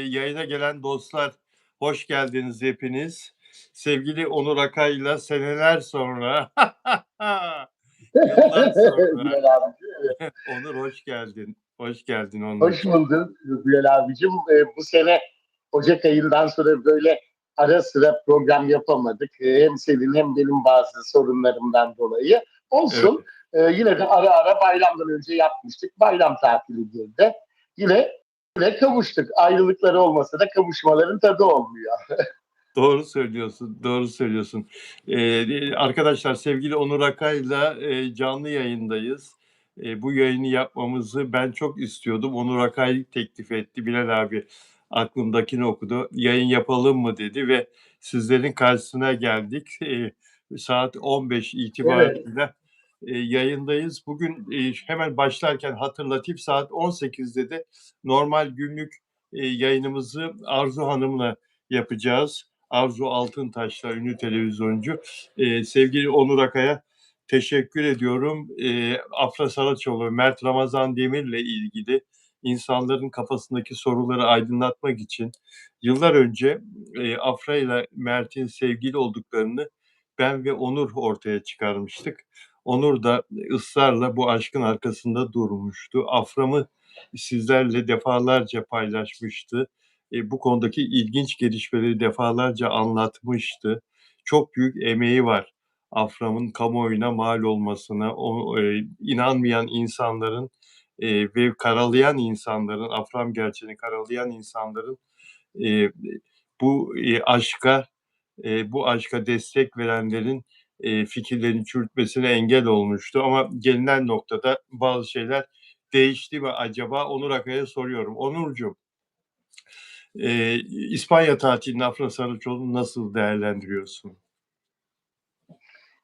Yayına gelen dostlar, hoş geldiniz hepiniz. Sevgili Onur Akay'la seneler sonra, yıllar sonra. Bilal abi. Onur hoş geldin. Hoş geldin Hoş Onurcuğum. bulduk Bilal abicim. Bu sene Ocak ayından sonra böyle ara sıra program yapamadık. Hem senin hem benim bazı sorunlarımdan dolayı. Evet, Olsun. Yine de ara ara bayramdan önce yapmıştık. Bayram tatili girdi. Yine kavuştuk. Ayrılıkları olmasa da kavuşmaların tadı olmuyor. doğru söylüyorsun, doğru söylüyorsun. Arkadaşlar sevgili Onur Akay'la canlı yayındayız. Bu yayını yapmamızı ben çok istiyordum. Onur Akay teklif etti. Bilal abi aklımdakini okudu. Yayın yapalım mı dedi ve sizlerin karşısına geldik. Saat 15 Evet. itibariyle yayındayız. Bugün hemen başlarken hatırlatayım, saat 18'de de normal günlük yayınımızı Arzu Hanım'la yapacağız. Arzu Altıntaş'la, ünlü televizyoncu. Sevgili Onur Akay'a teşekkür ediyorum. Afra Saraçoğlu, Mert Ramazan Demir'le ilgili insanların kafasındaki soruları aydınlatmak için yıllar önce Afra ile Mert'in sevgili olduklarını ben ve Onur ortaya çıkarmıştık. Onur da ısrarla bu aşkın arkasında durmuştu. Afram'ı sizlerle defalarca paylaşmıştı. Bu konudaki ilginç gelişmeleri defalarca anlatmıştı. Çok büyük emeği var Afram'ın kamuoyuna mal olmasına, inanmayan insanların ve karalayan insanların, Afram gerçeğini karalayan insanların e, bu aşka destek verenlerin fikirlerini çürütmesine engel olmuştu. Ama gelinen noktada bazı şeyler değişti mi acaba? Onur Akay'a soruyorum. Onurcuğum, İspanya tatilini Afra Saraçoğlu'nu nasıl değerlendiriyorsun?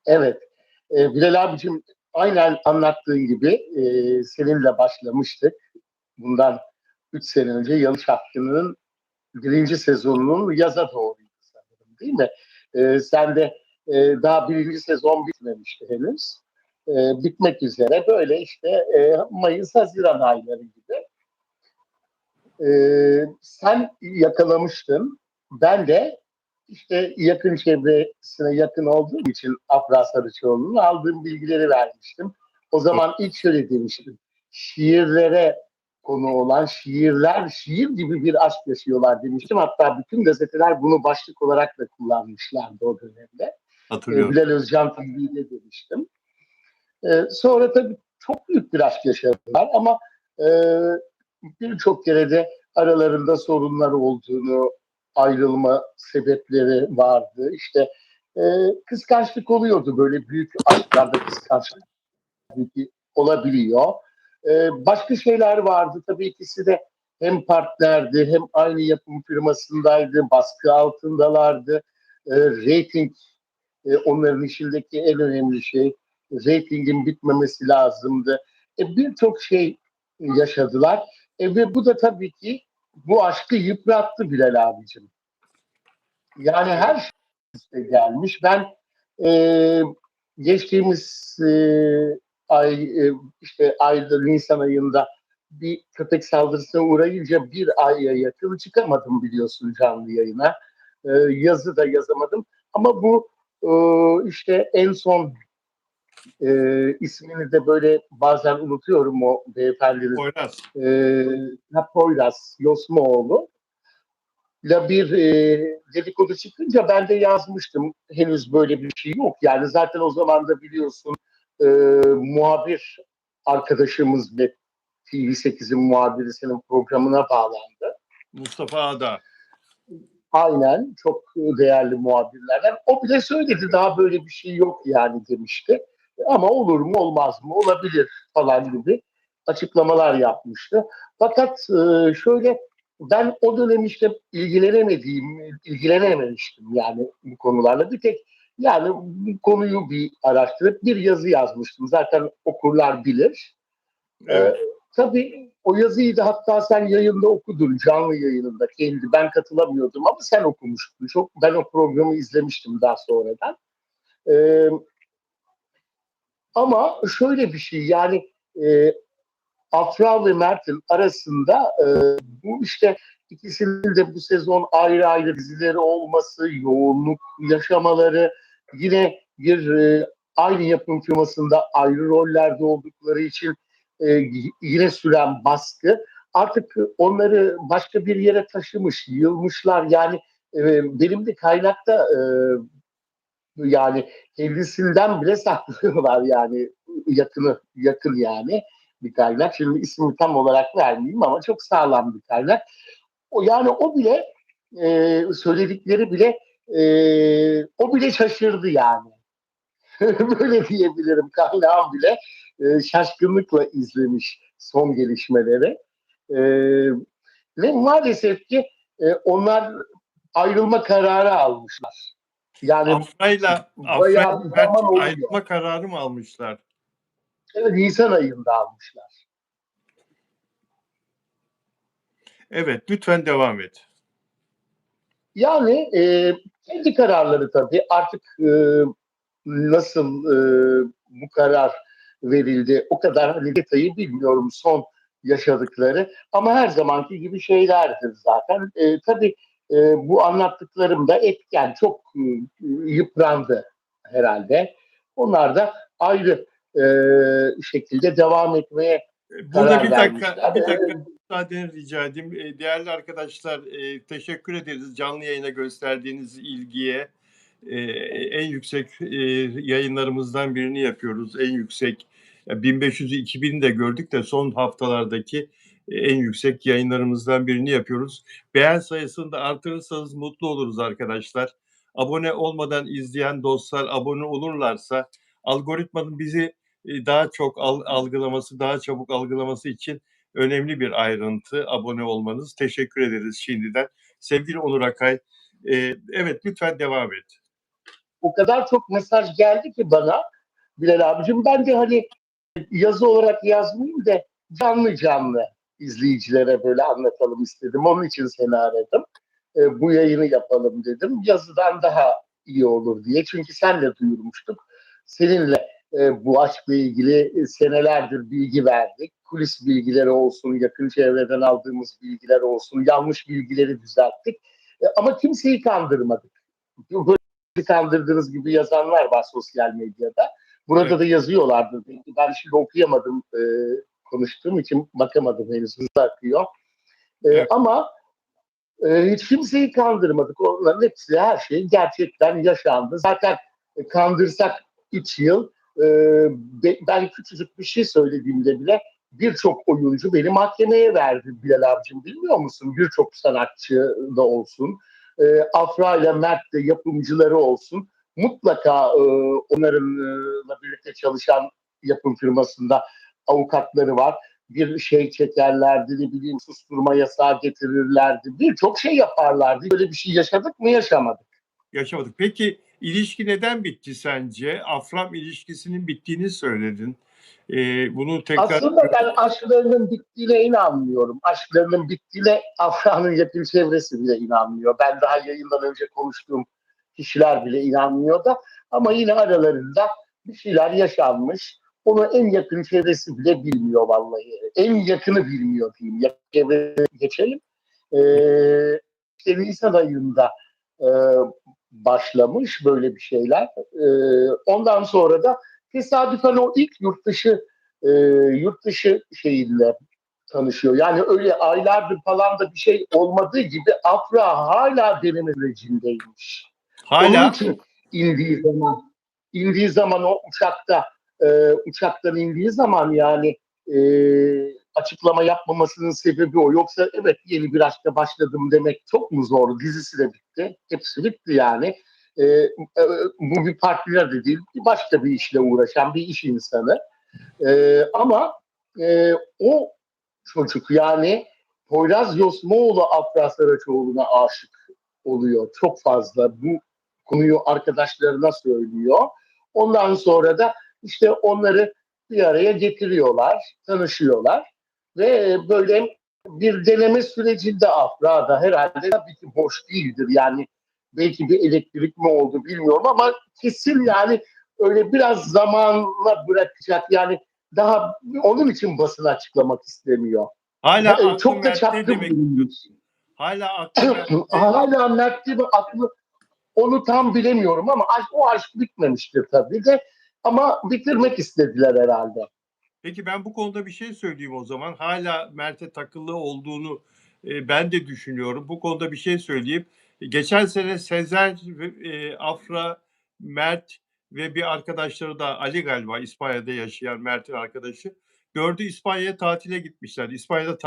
Evet. Bilal abicim aynen anlattığın gibi seninle başlamıştık. Bundan 3 sene önce Yanlış Hakkı'nın birinci sezonunun yaza doğruydu sanırım, değil mi? Sen de daha birinci sezon bitmemişti henüz. Bitmek üzere böyle işte Mayıs-Haziran ayları gibi. Sen yakalamıştın. Ben de işte yakın çevresine yakın olduğum için Afra Sarıçoğlu'nun aldığım bilgileri vermiştim. O zaman ilk şöyle demiştim. Şiirlere konu olan şiirler şiir gibi bir aşk yaşıyorlar demiştim. Hatta bütün gazeteler bunu başlık olarak da kullanmışlardı o dönemde. Hatırlıyorum. Bilal Özcan TV'de demiştim. Sonra tabii çok büyük bir aşk yaşadılar ama e, birçok kere de aralarında sorunlar olduğunu, ayrılma sebepleri vardı. İşte e, kıskançlık oluyordu, böyle büyük aşklarda kıskançlık olabiliyor. Başka şeyler vardı. Tabii ikisi de hem partnerdi hem aynı yapım firmasındaydı, baskı altındalardı. Rating onların işindeki en önemli şey. Ratingin bitmemesi lazımdı. Birçok şey yaşadılar. Ve bu da tabii ki bu aşkı yıprattı Bilal abicim. Yani her Evet. şey gelmiş. Ben e, geçtiğimiz ay işte ayda Nisan ayında bir köpek saldırısına uğrayınca bir aya yakın çıkamadım biliyorsun canlı yayına. Yazı da yazamadım. Ama bu işte en son ismini de böyle bazen unutuyorum o beyefendinin. Poyraz. Poyraz Yosmaoğlu ile bir dedikodu çıkınca ben de yazmıştım. Henüz böyle bir şey yok. Yani zaten o zaman da biliyorsun e, muhabir arkadaşımız ve TV8'in muhabiri senin programına bağlandı. Mustafa Ada. Aynen, çok değerli muhabirlerden. O bile söyledi, daha böyle bir şey yok yani demişti. Ama olur mu olmaz mı olabilir falan gibi açıklamalar yapmıştı. Fakat şöyle, ben o dönem işte ilgilenememiştim yani bu konularla. Bir tek yani bu konuyu bir araştırıp bir yazı yazmıştım. Zaten okurlar bilir. Evet. Tabii o yazıyı da hatta sen yayında okudun, canlı yayınında kendi. Ben katılamıyordum ama sen okumuştun. Ben o programı izlemiştim daha sonradan. Ee, Ama şöyle bir şey yani Afra ve Mert'in arasında bu işte İkisinin de bu sezon ayrı ayrı dizileri olması, yoğunluk yaşamaları, yine bir aynı yapım firmasında ayrı rollerde oldukları için yine süren baskı artık onları başka bir yere taşımış, yığılmışlar. Yani benim de kaynakta yani evlisinden bile saklıyorlar yani yakın yani bir kaynak. Şimdi ismini tam olarak vermeyeyim ama çok sağlam bir kaynak. O yani o bile söyledikleri bile o bile şaşırdı yani. Böyle diyebilirim. Kaynağım bile şaşkınlıkla izlemiş son gelişmeleri. E, Ve maalesef ki onlar ayrılma kararı almışlar. Yani Afra'yla bayağı bir Mert zaman oluyor. ayrılma kararı mı almışlar? Evet, Nisan ayında almışlar. Evet, lütfen devam et. Yani kendi kararları tabii. Artık nasıl bu karar verildi o kadar hani detayı bilmiyorum son yaşadıkları. Ama her zamanki gibi şeylerdir zaten. Tabii bu anlattıklarım da etken. Çok yıprandı herhalde. Onlar da ayrı şekilde devam etmeye Burada karar bir dakika, vermişler. bir dakika müsaadeni rica edeyim. Değerli arkadaşlar, teşekkür ederiz canlı yayına gösterdiğiniz ilgiye. En yüksek yayınlarımızdan birini yapıyoruz. En yüksek 1500'ü 2000'i de gördük de son haftalardaki en yüksek yayınlarımızdan birini yapıyoruz. Beğen sayısını da artırırsanız mutlu oluruz arkadaşlar. Abone olmadan izleyen dostlar abone olurlarsa algoritmanın bizi daha çok algılaması, daha çabuk algılaması için önemli bir ayrıntı abone olmanız. Teşekkür ederiz şimdiden. Sevgili Onur Akay, evet lütfen devam et. O kadar çok mesaj geldi ki bana Bilal abicim. Ben de hani yazı olarak yazmayayım da canlı canlı izleyicilere böyle anlatalım istedim. Onun için seni aradım. Bu yayını yapalım dedim. Yazıdan daha iyi olur diye. Çünkü senle duyurmuştuk. Seninle bu aşkla ilgili senelerdir bilgi verdik. Kulis bilgileri olsun, yakın çevreden aldığımız bilgiler olsun, yanlış bilgileri düzelttik. Ama kimseyi kandırmadık. Böyle kandırdığınız gibi yazanlar var sosyal medyada. Burada Evet. da yazıyorlardı. Ben şimdi okuyamadım konuştuğum için bakamadım henüz hızlı akıyor. Evet. Ama hiç kimseyi kandırmadık. Onların hepsi her şey gerçekten yaşandı. Zaten kandırsak 3 yıl ben küçücük bir şey söylediğimde bile birçok oyuncu beni mahkemeye verdi Bilal abicim bilmiyor musun? Birçok sanatçı da olsun. Afra ile Mert de yapımcıları olsun. Mutlaka onlarınla birlikte çalışan yapım firmasında avukatları var. Bir şey çekerlerdi, ne bileyim susturma yasağı getirirlerdi. Birçok şey yaparlardı. Böyle bir şey yaşadık mı yaşamadık. Yaşamadık. Peki ilişki neden bitti sence? Afram ilişkisinin bittiğini söyledin. Bunu tekrar... Aslında ben aşklarının bittiğine inanmıyorum. Aşklarının bittiğine Afra'nın yakın çevresi bile inanmıyor. Ben daha yayından önce konuştuğum kişiler bile inanmıyor da. Ama yine aralarında bir şeyler yaşanmış. Onu en yakın çevresi bile bilmiyor vallahi. En yakını bilmiyor diyeyim. Yakın çevreye geçelim. İşte Nisan ayında e, başlamış böyle bir şeyler. Ondan sonra da tesadüfen o ilk yurt dışı şeyiyle tanışıyor. Yani öyle aylardır falan da bir şey olmadığı gibi Afra hala deneme sürecindeymiş. Onun Hala için indiği zaman o uçaktan indiği zaman yani e, açıklama yapmamasının sebebi o. Yoksa evet yeni bir aşka başladım demek çok mu zor? Dizisi de bitti. Hepsi bitti yani. Bu bir partner de değil. Başka bir işle uğraşan bir iş insanı. Ama o çocuk yani Poyraz Yosmoğlu Afra Saraçoğlu'na aşık oluyor. Çok fazla bu konuyu arkadaşlarına söylüyor. Ondan sonra da işte onları bir araya getiriyorlar, tanışıyorlar ve böyle bir deneme sürecinde Afra da herhalde tabii ki boş değildir. Yani belki bir elektrik mi oldu bilmiyorum ama kesin yani öyle biraz zamanla bırakacak. Yani daha onun için basın açıklamak istemiyor. hala aklı Çok da Mert'te çapkın demek bulunmuş. istiyorsun. Hala aklı Mert'te. Hala Mert'te bir aklı, onu tam bilemiyorum ama o aşk bitmemiştir tabii de, ama bitirmek istediler herhalde. Peki ben bu konuda bir şey söyleyeyim o zaman. Hala Mert'e takılı olduğunu ben de düşünüyorum. Bu konuda bir şey söyleyeyim. Geçen sene Sezer, Afra, Mert ve bir arkadaşları da Ali galiba, İspanya'da yaşayan Mert'in arkadaşı. Dördü İspanya'ya tatile gitmişler. İspanya'da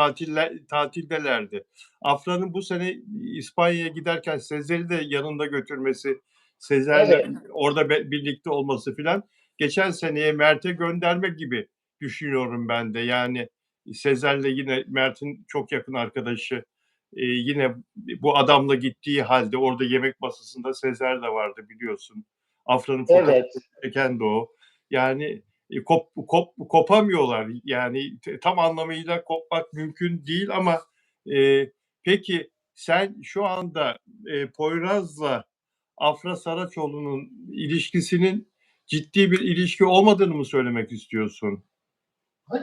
tatildelerdi. Afra'nın bu sene İspanya'ya giderken Sezer'i de yanında götürmesi, Sezer'le Evet, orada birlikte olması filan geçen seneye Mert'e gönderme gibi düşünüyorum ben de. Yani Sezer'le yine Mert'in çok yakın arkadaşı. Yine bu adamla gittiği halde orada yemek masasında Sezer de vardı biliyorsun. Afra'nın evet. fotoğrafını çeken de o. Yani kopamıyorlar. Yani tam anlamıyla kopmak mümkün değil ama peki sen şu anda Poyraz'la Afra Saraçoğlu'nun ilişkisinin ciddi bir ilişki olmadığını mı söylemek istiyorsun?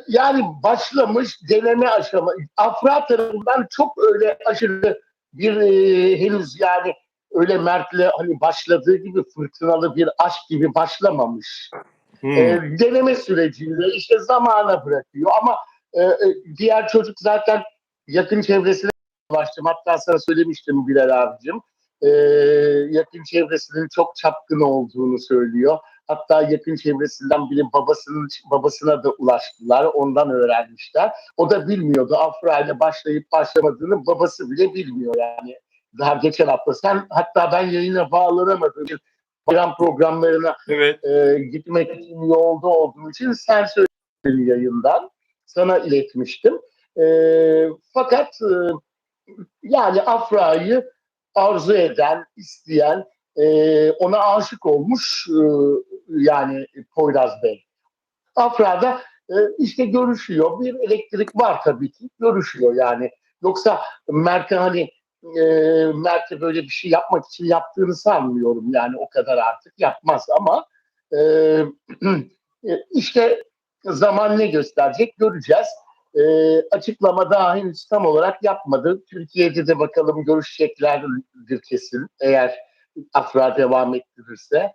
Yani başlamış deneme aşama. Afra tarafından çok öyle aşırı bir henüz yani öyle Mert'le hani başladığı gibi fırtınalı bir aşk gibi başlamamış. Hmm. Deneme sürecinde işte zamana bırakıyor ama diğer çocuk zaten yakın çevresine başladım. Hatta sana söylemiştim Bilal abicim. E, Yakın çevresinin çok çapkın olduğunu söylüyor. Hatta yakın çevresinden biri babasına da ulaştılar. Ondan öğrenmişler. O da bilmiyordu. Afra ile başlayıp başlamadığını babası bile bilmiyor yani. Daha geçen hafta sen, hatta ben yayına bağlanamadım. Bayram programlarına Evet. gitmek için yolda olduğum için sen söyledin yayından. Sana iletmiştim. Fakat yani Afra'yı arzu eden, isteyen, ona aşık olmuş yani Poyraz Bey. Afra da işte görüşüyor. Bir elektrik var tabii ki. Görüşüyor yani. Yoksa Mert'e hani Mert'e böyle bir şey yapmak için yaptığını sanmıyorum. Yani o kadar artık yapmaz ama e, işte zaman ne gösterecek göreceğiz. Açıklama daha henüz tam olarak yapmadı. Türkiye'de de bakalım görüşeceklerdir kesin. Eğer Afra devam ettirirse.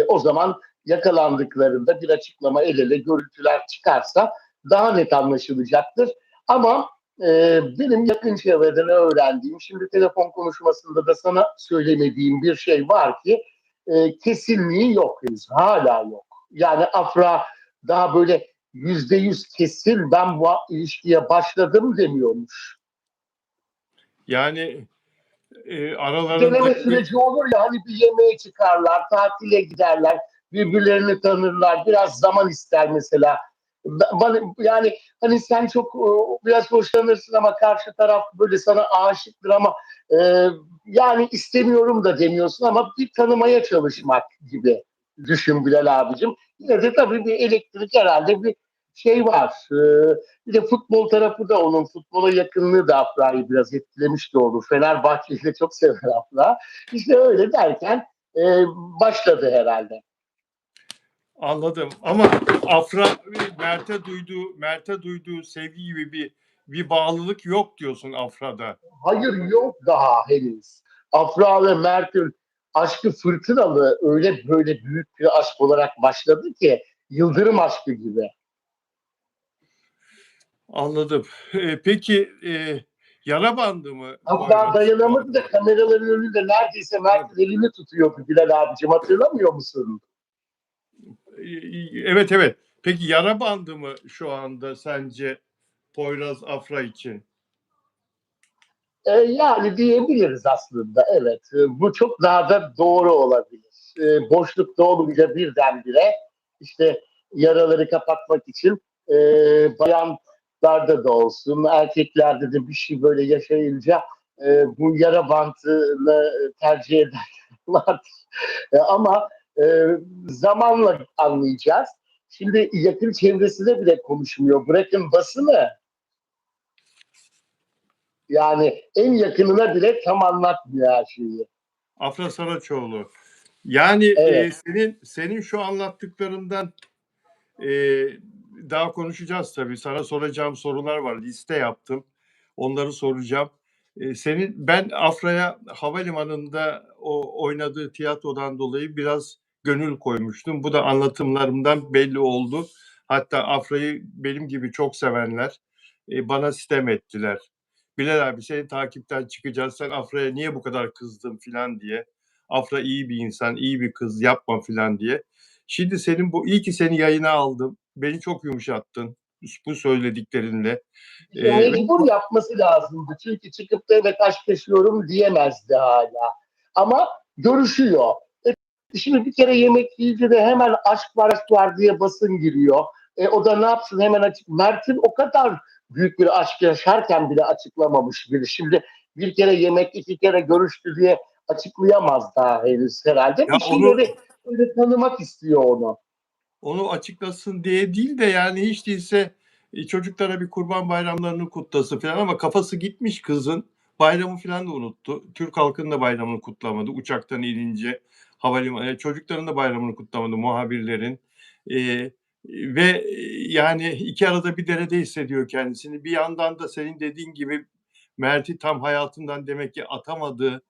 O zaman yakalandıklarında bir açıklama, el ele görüntüler çıkarsa daha net anlaşılacaktır. Ama benim yakın çevreden öğrendiğim, şimdi telefon konuşmasında da sana söylemediğim bir şey var ki kesinliği yok henüz, hala yok. Yani Afra daha böyle %100 kesin ben bu ilişkiye başladım demiyormuş. Yani Deneme aralarındaki süreci olur ya, hani bir yemeğe çıkarlar, tatile giderler, birbirlerini tanırlar, biraz zaman ister mesela. Bana, yani hani sen çok biraz hoşlanırsın ama karşı taraf böyle sana aşıktır ama e, yani istemiyorum da demiyorsun ama bir tanımaya çalışmak gibi düşün Bilal abicim. Yine de tabii bir elektrik herhalde bir şey var. Bir de futbol tarafı da, onun futbola yakınlığı da Afra'yı biraz etkilemiş de olur. Fenerbahçe'yi de çok sever Afra. İşte öyle derken e, başladı herhalde. anladım ama Afra Mert'e duyduğu sevgi gibi bir bağlılık yok diyorsun Afra'da. Hayır, yok daha henüz. Afra ve Mert'in aşkı fırtınalı, öyle böyle büyük bir aşk olarak başladı ki yıldırım aşkı gibi. Anladım. Peki yara bandı mı Hatta Poyraz şu dayanamadı da anda? kameraların önünde neredeyse Mert'in elini tutuyordu Bilal abicim, hatırlamıyor musun? Evet, evet. Peki yara bandı mı şu anda sence Poyraz Afra için? Yani diyebiliriz aslında, evet. Bu çok daha da doğru olabilir. Boşlukta olunca birdenbire işte yaraları kapatmak için e, bayanlarda da olsun, erkeklerde de bir şey böyle yaşayınca bu yara bantını tercih ederler. Ama zamanla anlayacağız. Şimdi yakın çevresinde bile konuşmuyor. Bırakın basını, yani en yakınına bile tam anlatmıyor her şeyi. Afra Saraçoğlu. Yani Evet. senin şu anlattıklarından e, daha konuşacağız tabii. Sana soracağım sorular var. Liste yaptım. Onları soracağım. Ben Afra'ya havalimanında o oynadığı tiyatrodan dolayı biraz gönül koymuştum. Bu da anlatımlarımdan belli oldu. Hatta Afra'yı benim gibi çok sevenler bana sitem ettiler. "Bilal abi seni takipten çıkacağız. Sen Afra'ya niye bu kadar kızdın?" filan diye. "Afra iyi bir insan, iyi bir kız, yapma." filan diye. Şimdi iyi ki seni yayına aldım. Beni çok yumuşattın bu söylediklerinle. İşte Ve mecbur yapması lazımdı. Çünkü çıkıp da evet aşk yaşıyorum diyemezdi hala. Ama görüşüyor. Şimdi bir kere yemek yiyince de hemen aşk var diye basın giriyor. O da ne yapsın hemen açık. Mert'in o kadar büyük bir aşk yaşarken bile açıklamamış biri. Şimdi bir kere yemek, iki kere görüştü diye açıklayamaz daha henüz herhalde. ya Bir şeyleri öyle tanımak istiyor onu. onu açıklasın diye değil de yani hiç değilse çocuklara bir kurban bayramlarını kutlasın falan ama kafası gitmiş kızın. Bayramı falan da unuttu. Türk halkının da bayramını kutlamadı. Uçaktan inince havalimanı çocukların da bayramını kutlamadı muhabirlerin. Yani iki arada bir derede hissediyor kendisini. Bir yandan da senin dediğin gibi Mert'i tam hayatından demek ki atamadı.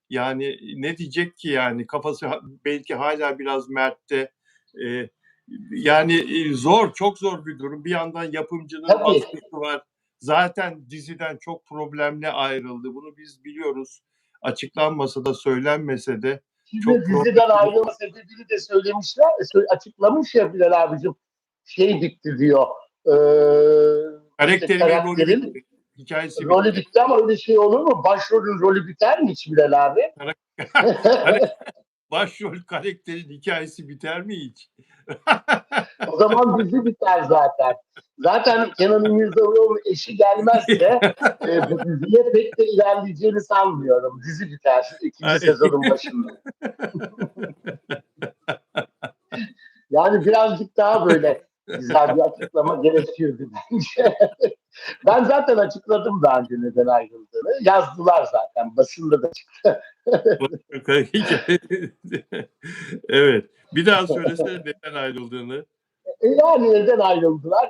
Yani ne diyecek ki yani kafası belki hala biraz Mert'te. Eee zor, çok zor bir durum. Bir yandan yapımcının Tabii. baskısı var. Zaten diziden çok problemle ayrıldı. Bunu biz biliyoruz. Açıklanmasa da söylenmese de çok Şimdi diziden problemli. ayrılma sebebini de söylemişler, açıklamış ya Bilal abicim. Şey bitti diyor. İşte Karakterinin rolü karakterin bitti. Hikayesi rolü bitti. bitti ama öyle şey olur mu? Başrolün rolü biter mi hiç Bilal abi? Kare- Başrol karakterin hikayesi biter mi hiç? O zaman dizi biter zaten. Zaten Kenan İmirzalıoğlu'nun eşi gelmezse bu diziye pek de ilerleyeceğini sanmıyorum. Dizi biter ikinci Ay, sezonun başında. Yani birazcık daha böyle güzel bir açıklama gerekiyordu bence. Ben zaten açıkladım daha önce neden ayrıldığını. Yazdılar zaten. Basında da çıktı. Evet. Bir daha söylesene neden ayrıldığını. Yani neden ayrıldılar?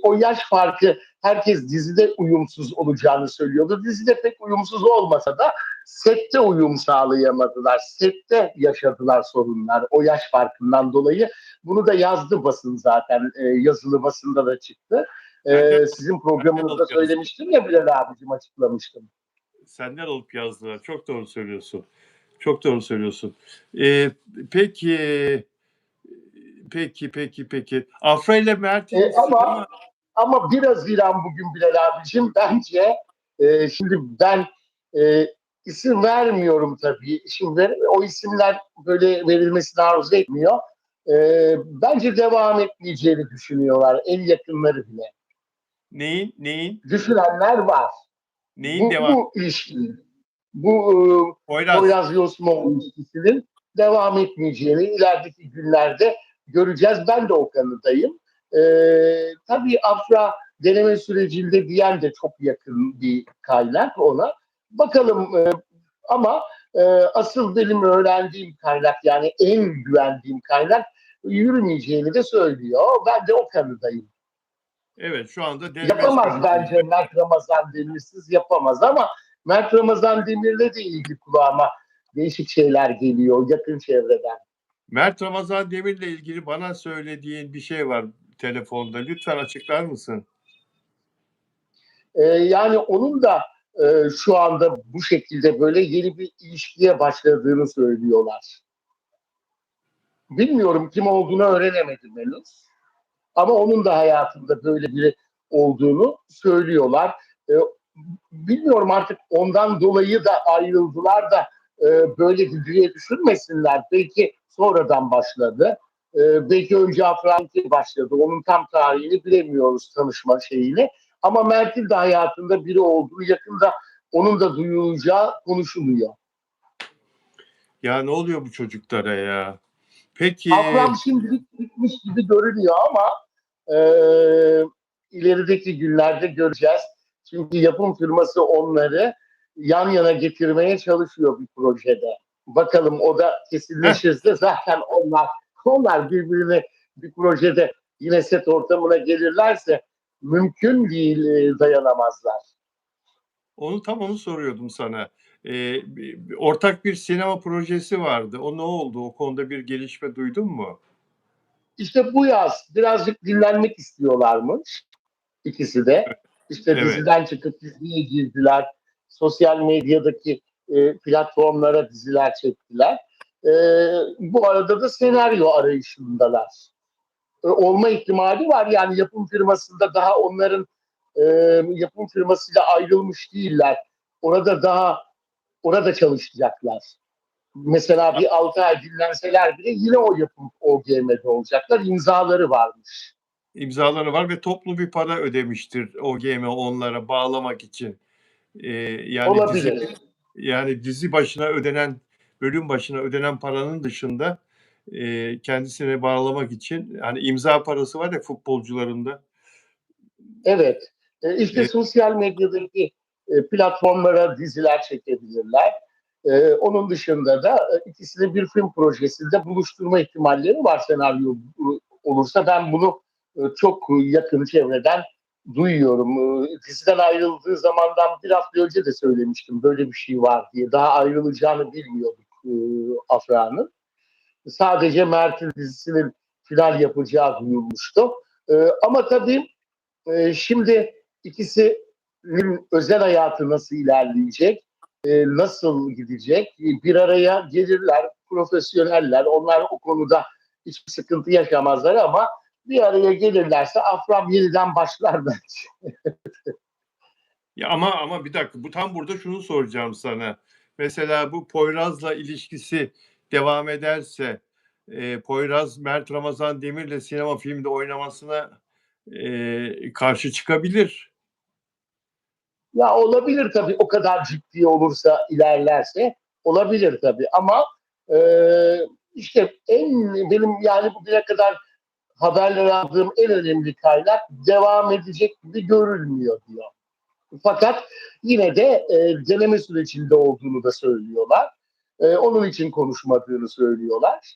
O yaş farkı herkes dizide uyumsuz olacağını söylüyordu. Dizide pek uyumsuz olmasa da sette uyum sağlayamadılar. Sette yaşadılar sorunlar o yaş farkından dolayı. Bunu da yazdı basın zaten. Yazılı basında da çıktı. Senden, Sizin senden programınızda alıp yazdılar. söylemiştim ya Bilal abicim açıklamıştım. Senden alıp yazdılar. Çok doğru söylüyorsun. Çok doğru söylüyorsun. Ee, peki, peki. Afra ile Mert'in Ama sinema... ama 1 Haziran bugün Bilal abicim bence şimdi ben e, isim vermiyorum tabii. Şimdi o isimler böyle verilmesini arzu etmiyor. E, Bence devam etmeyeceğini düşünüyorlar en yakınları bile. Neyin? Düşünenler var. Neyin devam? Bu ilişkinin, bu Poyraz. Poyraz Yosmov ilişkisinin devam etmeyeceğini ilerideki günlerde göreceğiz. Ben de o kanıdayım. Tabii Afra deneme sürecinde diyen de çok yakın bir kaynak ona. Bakalım ama asıl benim öğrendiğim kaynak yani en güvendiğim kaynak yürümeyeceğini de söylüyor. Ben de o kanıdayım. Evet, şu anda deneme Yapamaz bence sürecinde. Mert Ramazan Demirsiz yapamaz ama Mert Ramazan Demir'le de ilgili kulağıma değişik şeyler geliyor yakın çevreden. Mert Ramazan Demir'le ilgili bana söylediğin bir şey var telefonda. Lütfen açıklar mısın? Yani onun da şu anda bu şekilde böyle yeni bir ilişkiye başladığını söylüyorlar. Bilmiyorum kim olduğunu öğrenemedim henüz. Ama onun da hayatında böyle biri olduğunu söylüyorlar. E, Bilmiyorum artık ondan dolayı da ayrıldılar da böyle diye düşünmesinler. Belki sonradan başladı. Belki önce Afranki başladı. Onun tam tarihini bilemiyoruz tanışma şeyini. Ama Mert'in de hayatında biri olduğu yakında onun da duyulacağı konuşuluyor. Ya ne oluyor bu çocuklara ya? Peki, Afram şimdilik bitmiş gibi görünüyor ama e, ilerideki günlerde göreceğiz. Çünkü yapım firması onları yan yana getirmeye çalışıyor bir projede. Bakalım o da heh, kesinleşirse zaten onlar birbirine bir projede yine set ortamına gelirlerse mümkün değil dayanamazlar. Onu soruyordum sana. Ortak bir sinema projesi vardı. O ne oldu? O konuda bir gelişme duydun mu? İşte bu yaz birazcık dinlenmek istiyorlarmış ikisi de. İşte Evet. diziden çıkıp diziye girdiler. Sosyal medyadaki platformlara diziler çektiler. E, Bu arada da senaryo arayışındalar. Olma ihtimali var. Yani yapım firmasında daha onların e, yapım firmasıyla ayrılmış değiller. Orada çalışacaklar. Mesela bir 6 ay dinlenseler bile yine o yapım OGM'de olacaklar. İmzaları varmış. İmzaları var ve toplu bir para ödemiştir OGM onlara bağlamak için. Ee, yani dizi Olabilir. yani dizi başına ödenen, bölüm başına ödenen paranın dışında kendisine bağlamak için hani imza parası var ya futbolcularında. Evet. İşte E, sosyal medyadaki platformlara diziler çekebilirler. Onun dışında da ikisini bir film projesinde buluşturma ihtimalleri var senaryo olursa. Ben bunu çok yakın çevreden duyuyorum. Diziden ayrıldığı zamandan bir hafta önce de söylemiştim böyle bir şey var diye. Daha ayrılacağını bilmiyorduk Afra'nın. Sadece Mert'in dizisinin final yapacağı duyulmuştu. Ama tabii şimdi ikisinin özel hayatı nasıl ilerleyecek, nasıl gidecek? Bir araya gelirler, profesyoneller. Onlar o konuda hiçbir sıkıntı yaşamazlar ama bir araya gelirlerse Afram yeniden başlar bence. ya ama bir dakika, bu tam burada şunu soracağım sana. Mesela bu Poyraz'la ilişkisi devam ederse Poyraz Mert Ramazan Demir'le sinema filmde oynamasına karşı çıkabilir. Ya olabilir tabii o kadar ciddi olursa ilerlerse olabilir tabii ama e, işte benim yani bugüne kadar haberler aldığım en önemli kaynak devam edecek gibi görülmüyor diyor. Fakat yine de deneme sürecinde olduğunu da söylüyorlar. Onun için konuşmadığını söylüyorlar.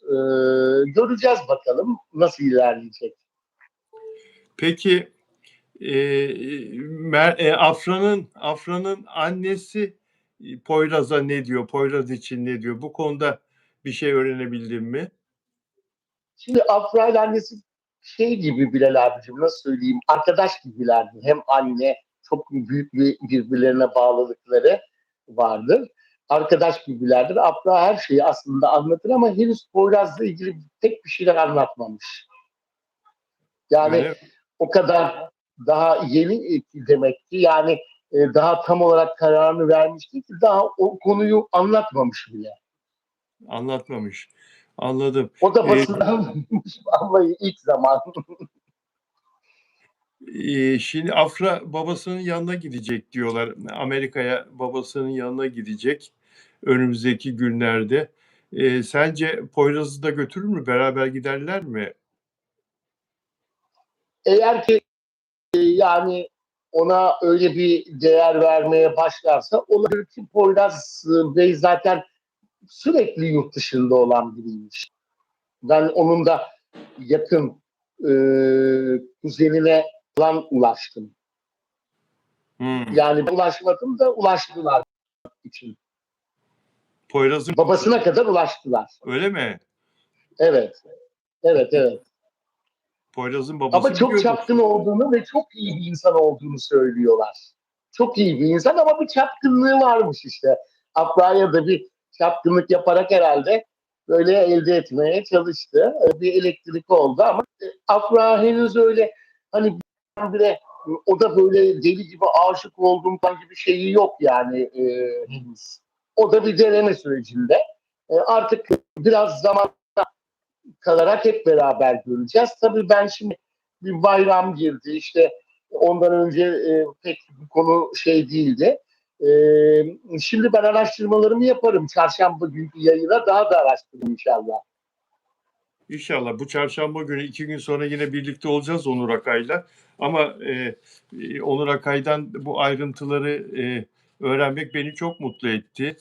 Göreceğiz bakalım nasıl ilerleyecek. Peki Afra'nın annesi Poyraz'a ne diyor? Poyraz için ne diyor? Bu konuda bir şey öğrenebildin mi? Şimdi Afra ile annesi şey gibi Bilal abicim nasıl söyleyeyim arkadaş gibilerdi. Hem anne çok büyük bir birbirlerine bağlılıkları vardır. Arkadaş gibilerdir. Afra her şeyi aslında anlatır ama henüz Poyraz'la ilgili tek bir şeyler anlatmamış. Yani Öyle mi? o kadar daha yeni demek ki yani daha tam olarak kararını vermişti ki daha o konuyu anlatmamış bile. Anlatmamış. Anladım. O da E, basından vallahi ilk zaman. Şimdi Afra babasının yanına gidecek diyorlar. Amerika'ya babasının yanına gidecek önümüzdeki günlerde. Sence Poyraz'ı da götürür mü? Beraber giderler mi? Eğer ki yani ona öyle bir değer vermeye başlarsa olabilir ki Poyraz Bey zaten sürekli yurt dışında olan biriymiş. Ben onun da yakın e, kuzenine falan ulaştım. Hmm. Yani ulaşmadım da ulaştılar için. Poyraz'ın Babasına kadar ulaştılar. öyle mi? Evet, evet. Poyraz'ın Ama babası çok biliyordu. çapkın olduğunu ve çok iyi bir insan olduğunu söylüyorlar. Çok iyi bir insan ama bir çapkınlığı varmış işte. Afra'ya da bir çapkınlık yaparak herhalde böyle elde etmeye çalıştı. Bir elektrik oldu ama Afra henüz öyle hani bile o da böyle deli gibi aşık olduğum falan gibi şeyi yok yani henüz. O da bir deneme sürecinde. Artık biraz zaman kalarak hep beraber göreceğiz. Tabii ben şimdi bir bayram girdi işte ondan önce pek bu konu şey değildi. Şimdi ben araştırmalarımı yaparım. Çarşamba günkü yayına daha da araştırırım inşallah. İnşallah bu çarşamba günü 2 gün sonra yine birlikte olacağız Onur Akay'la. Ama Onur Akay'dan bu ayrıntıları öğrenmek beni çok mutlu etti.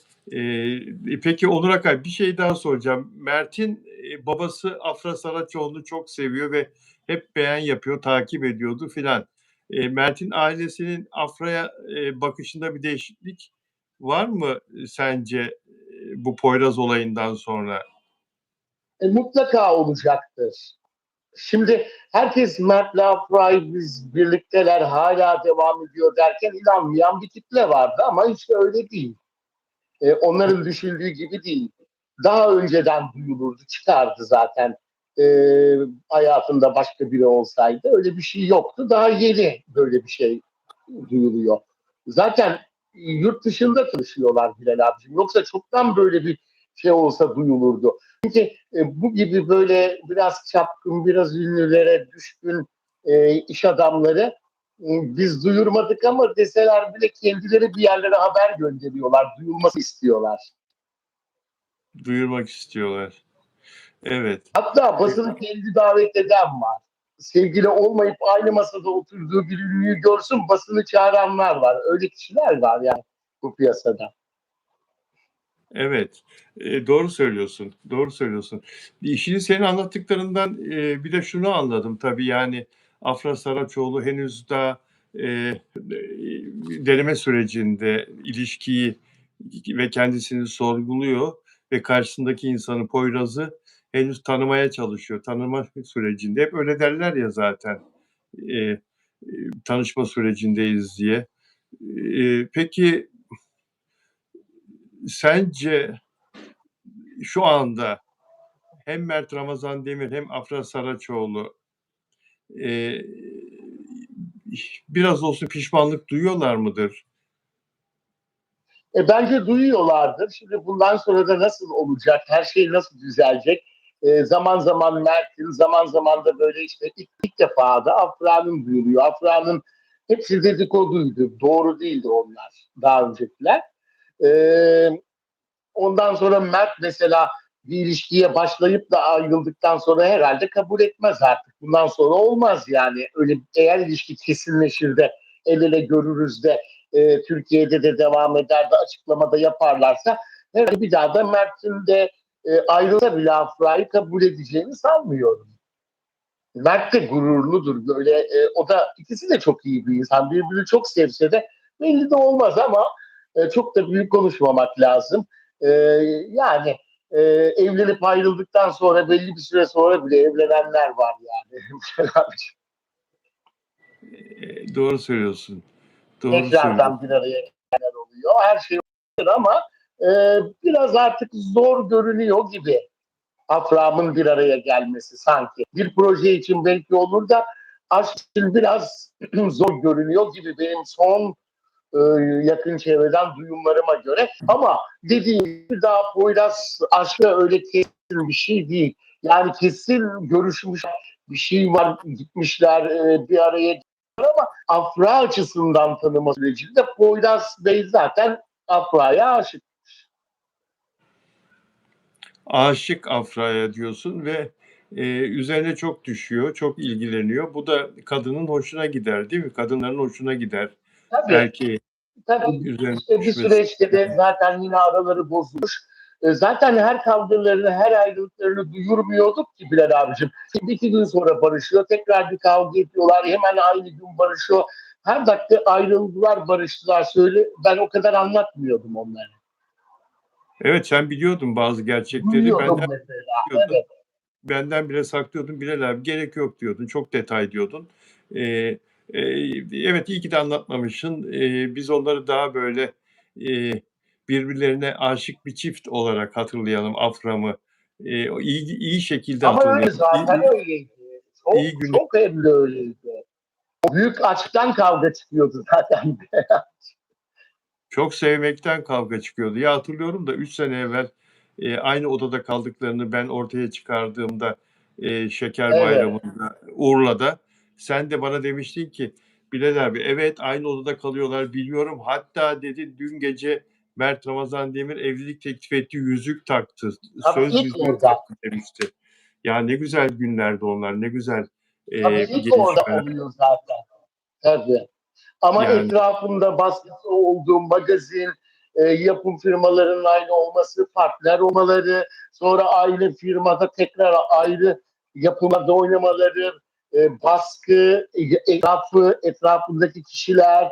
Peki Onur Akay, bir şey daha soracağım. Mert'in babası Afra Saraçoğlu'nu çok seviyor ve hep beğen yapıyor, takip ediyordu filan. Mert'in ailesinin Afra'ya bakışında bir değişiklik var mı sence bu Poyraz olayından sonra? Mutlaka olacaktır. Şimdi herkes Mert'le Afra'yı biz birlikteler hala devam ediyor derken inanmayan bir kitle vardı ama hiç öyle değil. Onların düşündüğü gibi değil. Daha önceden duyulurdu, çıkardı zaten. E, Hayatında başka biri olsaydı öyle bir şey yoktu. Daha yeni böyle bir şey duyuluyor. Zaten yurt dışında çalışıyorlar Bilal abicim. Yoksa çoktan böyle bir şey olsa duyulurdu. Çünkü bu gibi böyle biraz çapkın, biraz ünlülere düşkün iş adamları biz duyurmadık ama deseler bile kendileri bir yerlere haber gönderiyorlar. Duyulması istiyorlar. Duyurmak istiyorlar. Evet. Hatta basını kendi davet eden var. Sevgili olmayıp aynı masada oturduğu bir ünlüyü görsün basını çağıranlar var. Öyle kişiler var yani bu piyasada. Evet, doğru söylüyorsun, doğru söylüyorsun. Şimdi senin anlattıklarından, bir de şunu anladım tabii, yani, Afra Saraçoğlu henüz daha, deneme sürecinde ilişkiyi ve kendisini sorguluyor ve karşısındaki insanı, Poyraz'ı henüz tanımaya çalışıyor. Tanıma sürecinde. Hep öyle derler ya zaten, eee, tanışma sürecindeyiz diye. Peki sence şu anda hem Mert Ramazan Demir hem Afra Saraçoğlu eee, biraz olsun pişmanlık duyuyorlar mıdır? Bence duyuyorlardır. Şimdi bundan sonra da nasıl olacak, her şey nasıl düzelecek? Zaman zaman Mert'in, zaman zaman da böyle işte ilk defa da Afra'nın duyuluyor. Afra'nın hepsi dedikoduydu. Doğru değildi onlar daha öncekiler. Ee, Ondan sonra Mert mesela bir ilişkiye başlayıp da ayrıldıktan sonra herhalde kabul etmez artık. Bundan sonra olmaz yani. Öyle eğer ilişki kesinleşir de el ele görürüz de Türkiye'de de devam eder de açıklamada yaparlarsa herhalde bir daha da Mert'in de ayrılsa bile Afra'yı kabul edeceğini sanmıyorum. Mert de gururludur böyle. O da ikisi de çok iyi bir insan. Birbirini çok sevse de belli de olmaz ama çok da büyük konuşmamak lazım. E, Yani evlenip ayrıldıktan sonra belli bir süre sonra bile evlenenler var yani. Doğru söylüyorsun. Doğru Tekrardan bir söylüyorsun. araya gelenler oluyor. Her şey oluyor ama e, biraz artık zor görünüyor gibi. Afram'ın bir araya gelmesi sanki. Bir proje için belki olur da aşk için biraz zor görünüyor gibi benim son e, yakın çevreden duyumlarıma göre. Ama dediğim gibi daha Poyraz aşkı öyle kesin bir şey değil. Yani kesin görüşmüş bir şey var, gitmişler bir araya gelmişler ama Afra açısından tanıma sürecinde Poyraz Bey zaten Afra'ya aşık. Aşık Afra'ya diyorsun ve üzerine çok düşüyor, çok ilgileniyor. Bu da kadının hoşuna gider, değil mi? Kadınların hoşuna gider Tabii. erkeğin Tabii üzerine işte bir düşmesi. süreçte de zaten yine araları bozulmuş. Zaten her kavgalarını, her ayrılıklarını duyurmuyorduk ki Bilal abicim. Şimdi 2 gün sonra barışıyor, tekrar bir kavga ediyorlar, hemen aynı gün barışıyor. Her dakika ayrıldılar, barıştılar. Söyle, ben o kadar anlatmıyordum onları. Evet, sen biliyordun bazı gerçekleri, Duyuyordum benden mesela. biliyordun. Evet. Benden bile saklıyordun. Bilal abi gerek yok diyordun. Çok detay diyordun. Evet iyi ki de anlatmamışsın. Biz onları daha böyle birbirlerine aşık bir çift olarak hatırlayalım Afram'ı. O iyi şekilde Ama öyle hatırlayalım. zaten öyleydi. İyi Çok günler. çok hem de öyleydi. O büyük aşktan kavga çıkıyordu zaten. Çok sevmekten kavga çıkıyordu. Ya hatırlıyorum da 3 sene evvel aynı odada kaldıklarını ben ortaya çıkardığımda Şeker Evet. Bayramı'nda Urla'da sen de bana demiştin ki Bilal abi evet aynı odada kalıyorlar biliyorum. Hatta dedi dün gece Mert Ramazan Demir evlilik teklif etti, yüzük taktı. Tabii Söz ilk yüzüğü orada. taktı demişti. Ya ne güzel günlerdi onlar. Ne güzel Tabii ilk orada gelişmeler. oluyor zaten. Tabii. Ama Yani etrafında baskısı olduğu magazin, yapım firmalarının aynı olması, partner olmaları, sonra aynı firmada tekrar ayrı yapımlarda oynamaları, baskı, etrafındaki kişiler,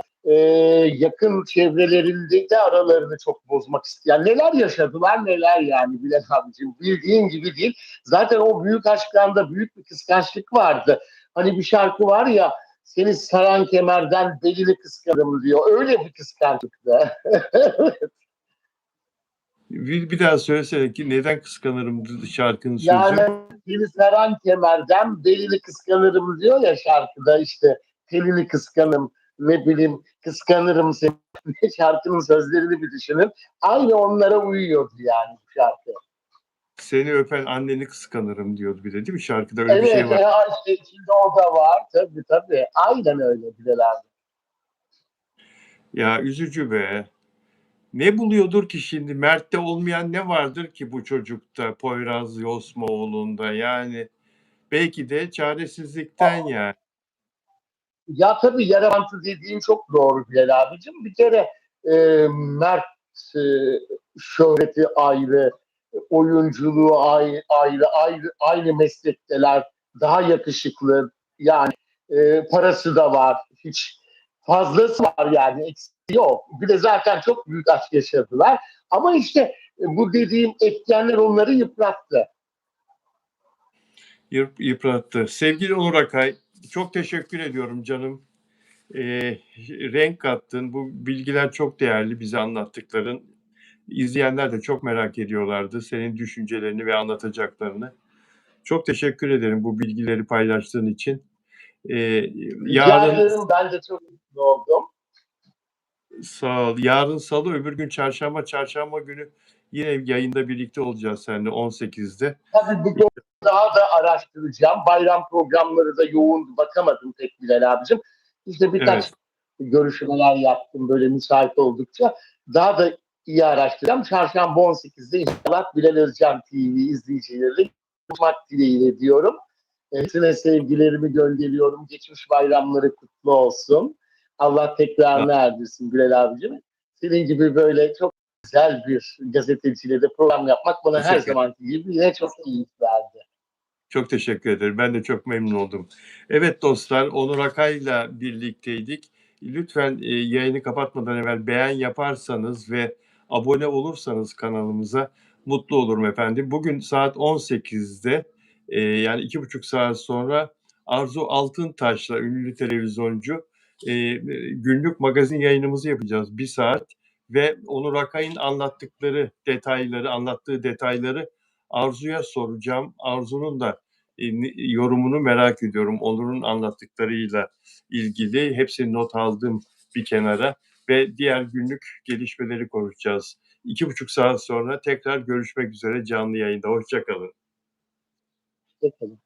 yakın çevrelerinde de aralarını çok bozmak isteyen neler yaşadılar neler yani Bilal abicim bildiğin gibi değil. Zaten o büyük aşklarda büyük bir kıskançlık vardı. Hani bir şarkı var ya seni saran kemerden belini kıskanırım diyor. Öyle bir kıskançlıktı. Bir daha söylesene ki neden kıskanırım şarkının Yani sözü. seni saran kemerden belini kıskanırım diyor ya şarkıda işte telini kıskanım ne bileyim kıskanırım seni şarkının sözlerini bir düşünün. Aynı onlara uyuyordu yani bu şarkı. Seni öpen anneni kıskanırım diyordu bir de değil mi? Şarkıda öyle bir şey Evet, var. işte içinde o da var. Tabii tabii. Aynen öyle Bilal abi. Ya üzücü be. Ne buluyordur ki şimdi? Mert'te olmayan ne vardır ki bu çocukta? Poyraz Yosmoğlu'nda yani. Belki de çaresizlikten yani. Ya tabii yaramantı dediğin çok doğru Bilal abicim. Bir kere Mert e, şöhreti ayrı, oyunculuğu aynı meslekteler, daha yakışıklı. Yani parası da var. Hiç fazlası var yani eksiği yok. Bir de zaten çok büyük aşk yaşadılar. Ama işte bu dediğim etkenler onları yıprattı. Yıprattı. Sevgili Onur Akay, çok teşekkür ediyorum canım. Renk kattın. Bu bilgiler çok değerli bize anlattıkların. İzleyenler de çok merak ediyorlardı senin düşüncelerini ve anlatacaklarını. Çok teşekkür ederim bu bilgileri paylaştığın için. Ee, Rica yarın ederim ben de çok mutlu oldum. sağ ol. Yarın Salı, öbür gün Çarşamba. Çarşamba günü yine yayında birlikte olacağız seninle 18'de. Tabii bu konuda daha da araştıracağım. Bayram programları da yoğun bakamadım pek Bilal abicim. İşte birkaç Evet, görüşmeler yaptım böyle müsait oldukça. Daha da iyi araştıracağım. Çarşamba 18'de inşallah Bilal Özcan TV izleyicileri buluşmak dileğiyle diyorum. Hepsine sevgilerimi gönderiyorum. Geçmiş bayramları kutlu olsun. Allah tekrarını erdirsin Bilal abicim. Senin gibi böyle çok güzel bir gazeteciyle de program yapmak bana her teşekkür zamanki gibi yine çok keyif verdi. Çok teşekkür ederim. Ben de çok memnun oldum. Evet dostlar, Onur Akay'la birlikteydik. Lütfen yayını kapatmadan evvel beğen yaparsanız ve abone olursanız kanalımıza mutlu olurum efendim. Bugün saat 18'de yani 2,5 saat sonra Arzu Altıntaş'la ünlü televizyoncu günlük magazin yayınımızı yapacağız. 1 saat ve Onur Akay'ın anlattığı detayları Arzu'ya soracağım. Arzu'nun da yorumunu merak ediyorum. Onur'un anlattıklarıyla ilgili hepsini not aldım bir kenara ve diğer günlük gelişmeleri konuşacağız. 2,5 saat sonra tekrar görüşmek üzere canlı yayında. Hoşça kalın. Peki.